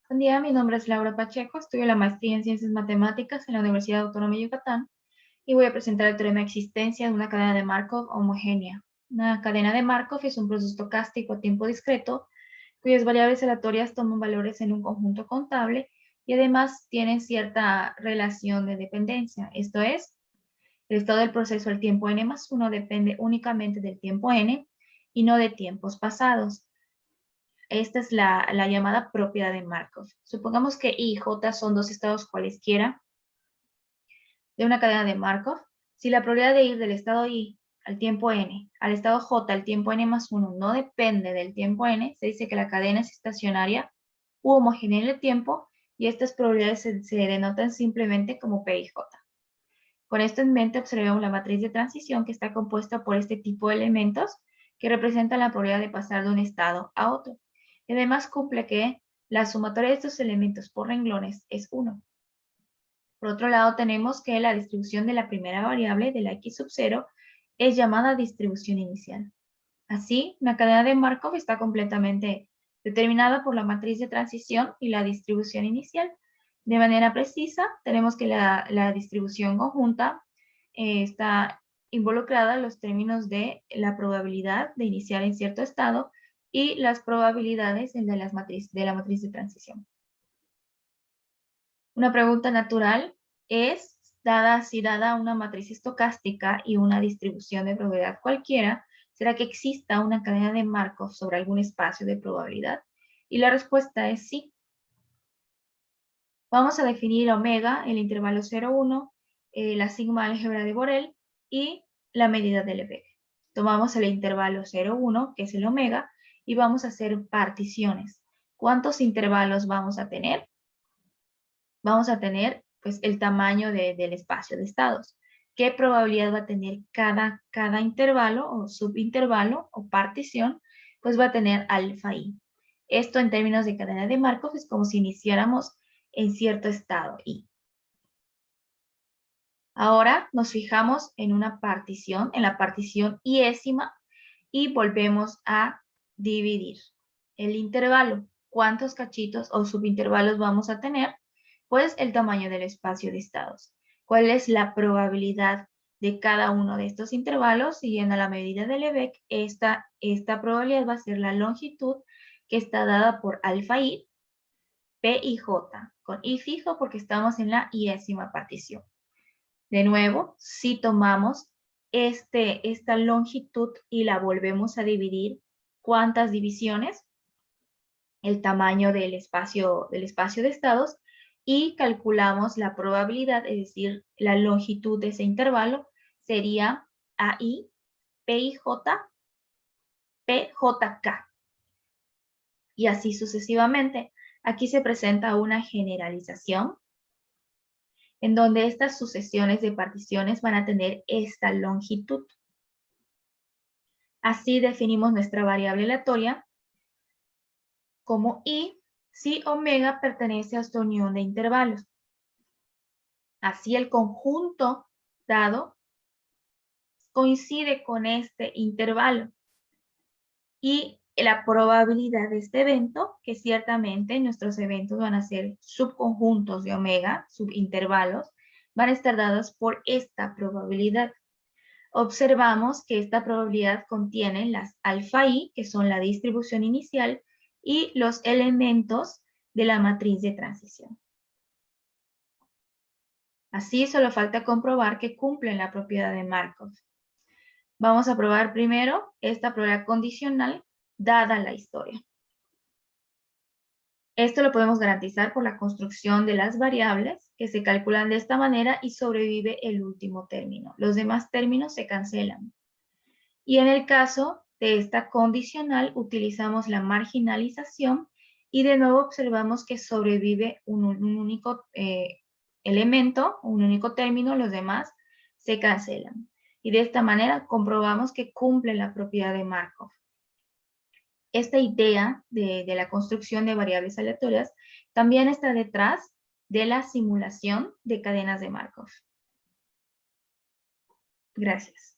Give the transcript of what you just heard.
Buen día, mi nombre es Laura Pacheco, estudio la maestría en Ciencias Matemáticas en la Universidad Autónoma de Yucatán y voy a presentar el teorema de existencia de una cadena de Markov homogénea. Una cadena de Markov es un proceso estocástico a tiempo discreto cuyas variables aleatorias toman valores en un conjunto contable y además tienen cierta relación de dependencia. Esto es, el estado del proceso al tiempo n más 1 depende únicamente del tiempo n y no de tiempos pasados. Esta es la llamada propiedad de Markov. Supongamos que I y J son dos estados cualesquiera de una cadena de Markov. Si la probabilidad de ir del estado I al tiempo n al estado J al tiempo n más 1 no depende del tiempo n, se dice que la cadena es estacionaria u homogénea en el tiempo y estas probabilidades se denotan simplemente como P y J. Con esto en mente observemos la matriz de transición que está compuesta por este tipo de elementos que representan la probabilidad de pasar de un estado a otro. Y además cumple que la sumatoria de estos elementos por renglones es 1. Por otro lado, tenemos que la distribución de la primera variable de la x sub 0 es llamada distribución inicial. Así, la cadena de Markov está completamente determinada por la matriz de transición y la distribución inicial. De manera precisa, tenemos que la distribución conjunta está involucrada en los términos de la probabilidad de iniciar en cierto estado y las probabilidades de la matriz de transición. Una pregunta natural es, si dada una matriz estocástica y una distribución de probabilidad cualquiera, ¿será que exista una cadena de Markov sobre algún espacio de probabilidad? Y la respuesta es sí. Vamos a definir omega, el intervalo 0,1, la sigma álgebra de Borel y la medida de Lebesgue. Tomamos el intervalo 0,1, que es el omega, y vamos a hacer particiones. ¿Cuántos intervalos vamos a tener? Vamos a tener pues el tamaño del espacio de estados. ¿Qué probabilidad va a tener cada intervalo o subintervalo o partición? Pues va a tener alfa i. Esto en términos de cadena de Markov es como si iniciáramos en cierto estado i. Ahora nos fijamos en una partición, en la partición iésima y volvemos a dividir el intervalo. ¿Cuántos cachitos o subintervalos vamos a tener? Pues el tamaño del espacio de estados. ¿Cuál es la probabilidad de cada uno de estos intervalos? Siguiendo la medida de Lebesgue, esta probabilidad va a ser la longitud que está dada por alfa i, p y j, con i fijo porque estamos en la iésima partición. De nuevo, si tomamos esta longitud y la volvemos a dividir, ¿cuántas divisiones? El tamaño del espacio de estados y calculamos la probabilidad, es decir, la longitud de ese intervalo sería AI, PIJ, PJK. Y así sucesivamente. Aquí se presenta una generalización en donde estas sucesiones de particiones van a tener esta longitud. Así definimos nuestra variable aleatoria como I si omega pertenece a esta unión de intervalos. Así el conjunto dado coincide con este intervalo. Y la probabilidad de este evento, que ciertamente nuestros eventos van a ser subconjuntos de omega, subintervalos, van a estar dados por esta probabilidad. Observamos que esta probabilidad contiene las alfa i, que son la distribución inicial, y los elementos de la matriz de transición. Así solo falta comprobar que cumplen la propiedad de Markov. Vamos a probar primero esta probabilidad condicional dada la historia. Esto lo podemos garantizar por la construcción de las variables que se calculan de esta manera y sobrevive el último término. Los demás términos se cancelan. Y en el caso de esta condicional utilizamos la marginalización y de nuevo observamos que sobrevive un único elemento, un único término, los demás se cancelan. Y de esta manera comprobamos que cumple la propiedad de Markov. Esta idea de la construcción de variables aleatorias también está detrás de la simulación de cadenas de Markov. Gracias.